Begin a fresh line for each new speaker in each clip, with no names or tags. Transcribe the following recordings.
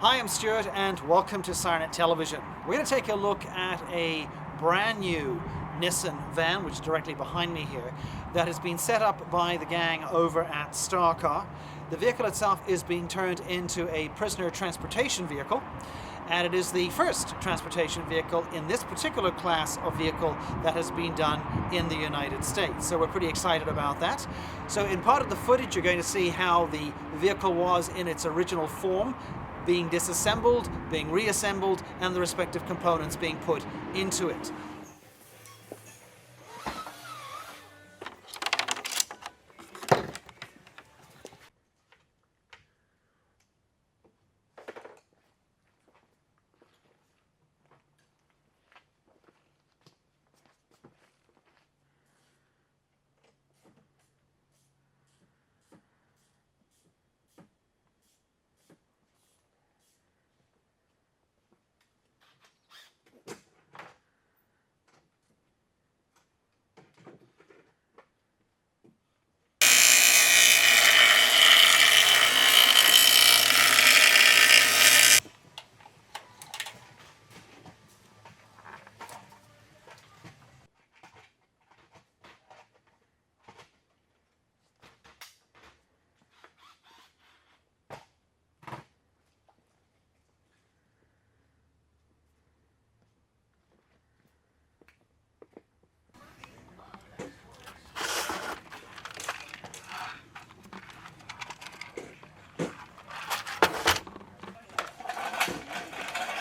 Hi, I'm Stuart and welcome to Sirennet Television. We're going to take a look at a brand new Nissan van, which is directly behind me here, that has been set up by the gang over at Starcar. The vehicle itself is being turned into a prisoner transportation vehicle, and it is the first transportation vehicle in this particular class of vehicle that has been done in the United States. So we're pretty excited about that. So in part of the footage, you're going to see how the vehicle was in its original form, being disassembled, being reassembled, and the respective components being put into it.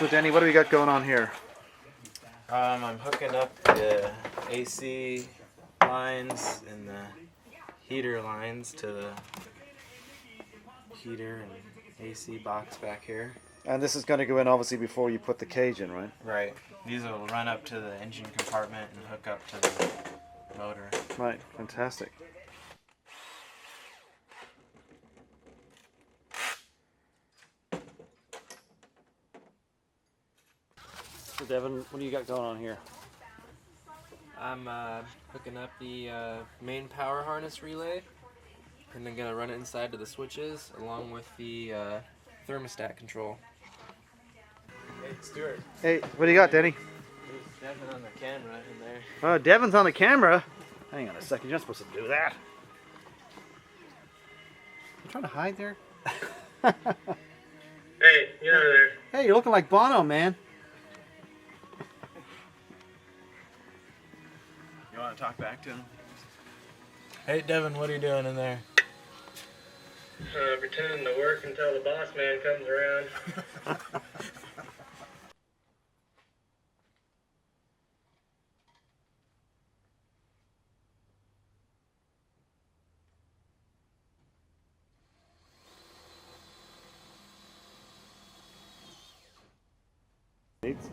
So Danny, what do we got going on here?
I'm hooking up the AC lines and the heater lines to the heater and AC box back here.
And this is going to go in obviously before you put the cage in, right?
Right. These will run up to the engine compartment and hook up to the motor.
Right, fantastic. So Devin, what do you got going on here?
I'm hooking up the main power harness relay, and then gonna run it inside to the switches along with the thermostat control.
Hey, Stuart.
Hey, what do you got, Danny?
There's Devin on the camera in there.
Oh, Devin's on the camera. Hang on a second, you're not supposed to do that. You trying to hide there?
Hey, you're over there.
Hey, you're looking like Bono, man.
You want to talk back to him? Hey, Devin, what are you doing in there?
Pretending to work until the boss man comes around.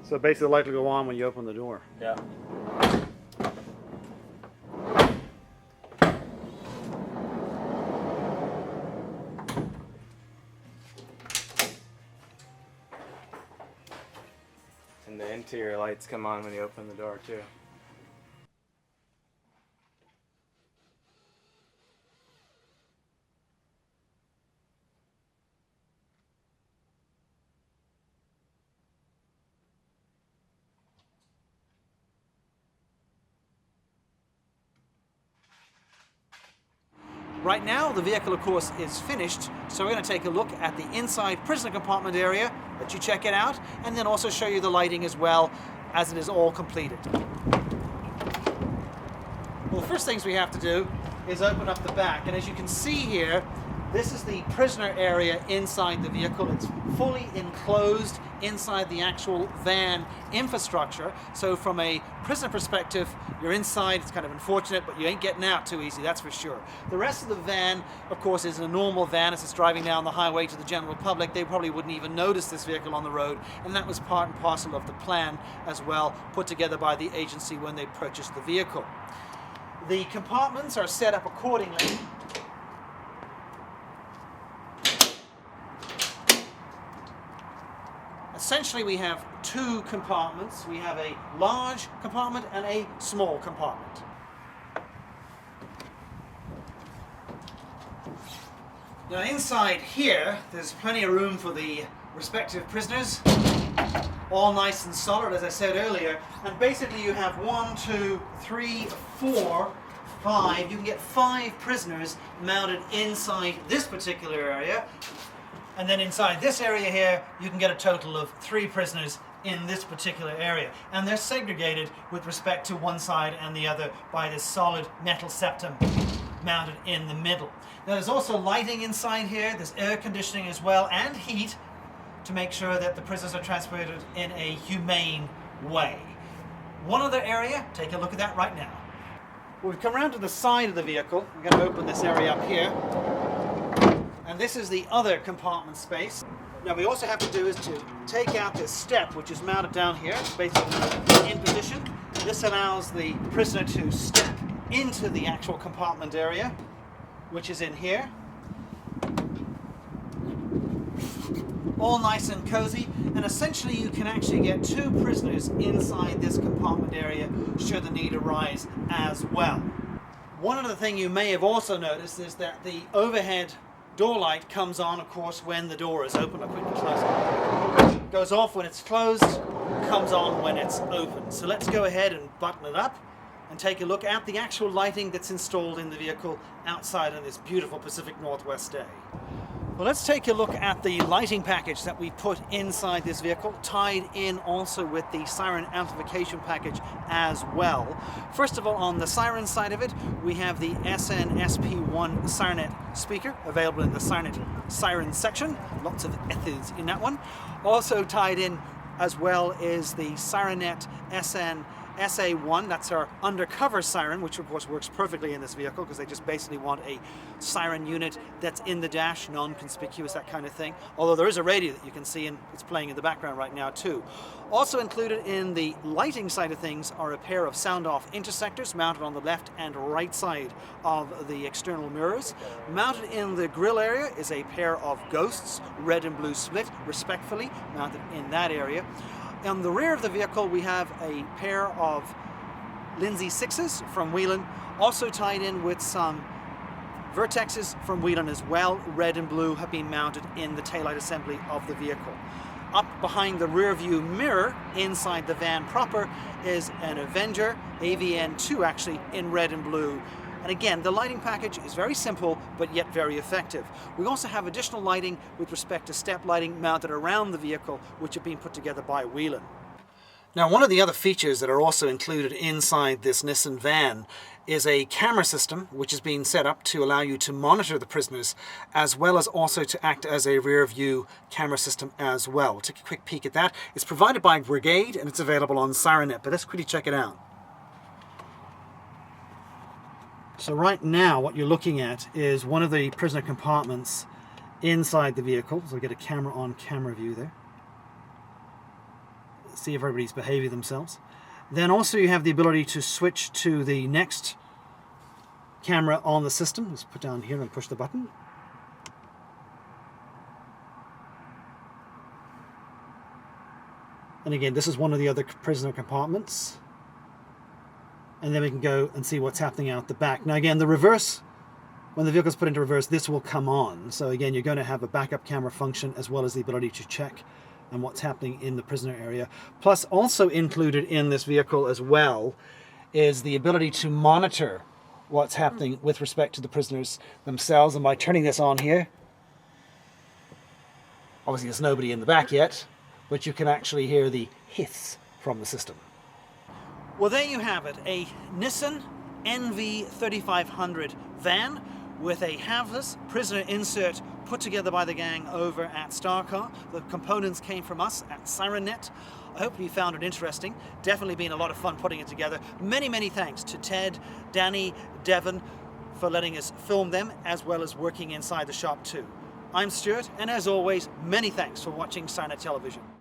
So basically the light will go on when you open the door.
Yeah. And the interior lights come on when you open the door too.
Right now, the vehicle, of course, is finished, so we're going to take a look at the inside prisoner compartment area, let you check it out, and then also show you the lighting as well as it is all completed. Well, the first things we have to do is open up the back, and as you can see here, this is the prisoner area inside the vehicle. It's fully enclosed inside the actual van infrastructure. So from a prisoner perspective, you're inside. It's kind of unfortunate, but you ain't getting out too easy, that's for sure. The rest of the van, of course, is a normal van. As it's driving down the highway to the general public, they probably wouldn't even notice this vehicle on the road. And that was part and parcel of the plan as well, put together by the agency when they purchased the vehicle. The compartments are set up accordingly. Essentially, we have two compartments. We have a large compartment and a small compartment. Now inside here, there's plenty of room for the respective prisoners, all nice and solid, as I said earlier. And basically you have 1, 2, 3, 4, 5. You can get 5 prisoners mounted inside this particular area. And then inside this area here, you can get a total of 3 prisoners in this particular area. And they're segregated with respect to one side and the other by this solid metal septum mounted in the middle. Now there's also lighting inside here, there's air conditioning as well, and heat to make sure that the prisoners are transported in a humane way. One other area, take a look at that right now. We've come around to the side of the vehicle. I'm going to open this area up here. And this is the other compartment space. Now we also have to do is to take out this step which is mounted down here. It's basically in position. This allows the prisoner to step into the actual compartment area, which is in here. All nice and cozy, and essentially you can actually get 2 prisoners inside this compartment area should the need arise as well. One other thing you may have also noticed is that the overhead door light comes on, of course, when the door is open. I'll quickly close it. It goes off when it's closed, comes on when it's open. So let's go ahead and button it up and take a look at the actual lighting that's installed in the vehicle outside on this beautiful Pacific Northwest day. Well, let's take a look at the lighting package that we put inside this vehicle, tied in also with the Siren amplification package as well. First of all, on the Siren side of it, we have the SN-SP1 Sirennet speaker available in the Siren section. Lots of ethers in that one. Also tied in as well is the Sirennet SA1, that's our undercover siren, which of course works perfectly in this vehicle because they just basically want a siren unit that's in the dash, non-conspicuous, that kind of thing. Although there is a radio that you can see and it's playing in the background right now too. Also included in the lighting side of things are a pair of SoundOff intersectors mounted on the left and right side of the external mirrors. Mounted in the grille area is a pair of ghosts, red and blue split, respectfully, mounted in that area. On the rear of the vehicle we have a pair of Lindsay 6s from Whelen, also tied in with some Vertexes from Whelen as well. Red and blue have been mounted in the taillight assembly of the vehicle. Up behind the rear view mirror inside the van proper is an Avenger, AVN2 actually, in red and blue. And again, the lighting package is very simple, but yet very effective. We also have additional lighting with respect to step lighting mounted around the vehicle, which have been put together by Whelen. Now, one of the other features that are also included inside this Nissan van is a camera system, which has been set up to allow you to monitor the prisoners, as well as also to act as a rear view camera system as well. We'll take a quick peek at that. It's provided by Brigade, and it's available on Sirennet, but let's quickly check it out. So right now what you're looking at is one of the prisoner compartments inside the vehicle. So we get a camera on camera view there. See if everybody's behaving themselves. Then also you have the ability to switch to the next camera on the system. Let's put down here and push the button. And again, this is one of the other prisoner compartments. And then we can go and see what's happening out the back. Now again, the reverse, when the vehicle's put into reverse, this will come on. So again, you're going to have a backup camera function as well as the ability to check on what's happening in the prisoner area. Plus also included in this vehicle as well is the ability to monitor what's happening with respect to the prisoners themselves. And by turning this on here, obviously there's nobody in the back yet, but you can actually hear the hiss from the system. Well, there you have it, a Nissan NV3500 van with a Havis prisoner insert put together by the gang over at Starcar. The components came from us at Sirennet. I hope you found it interesting. Definitely been a lot of fun putting it together. Many, many thanks to Ted, Danny, Devon for letting us film them, as well as working inside the shop too. I'm Stuart, and as always, many thanks for watching Sirennet Television.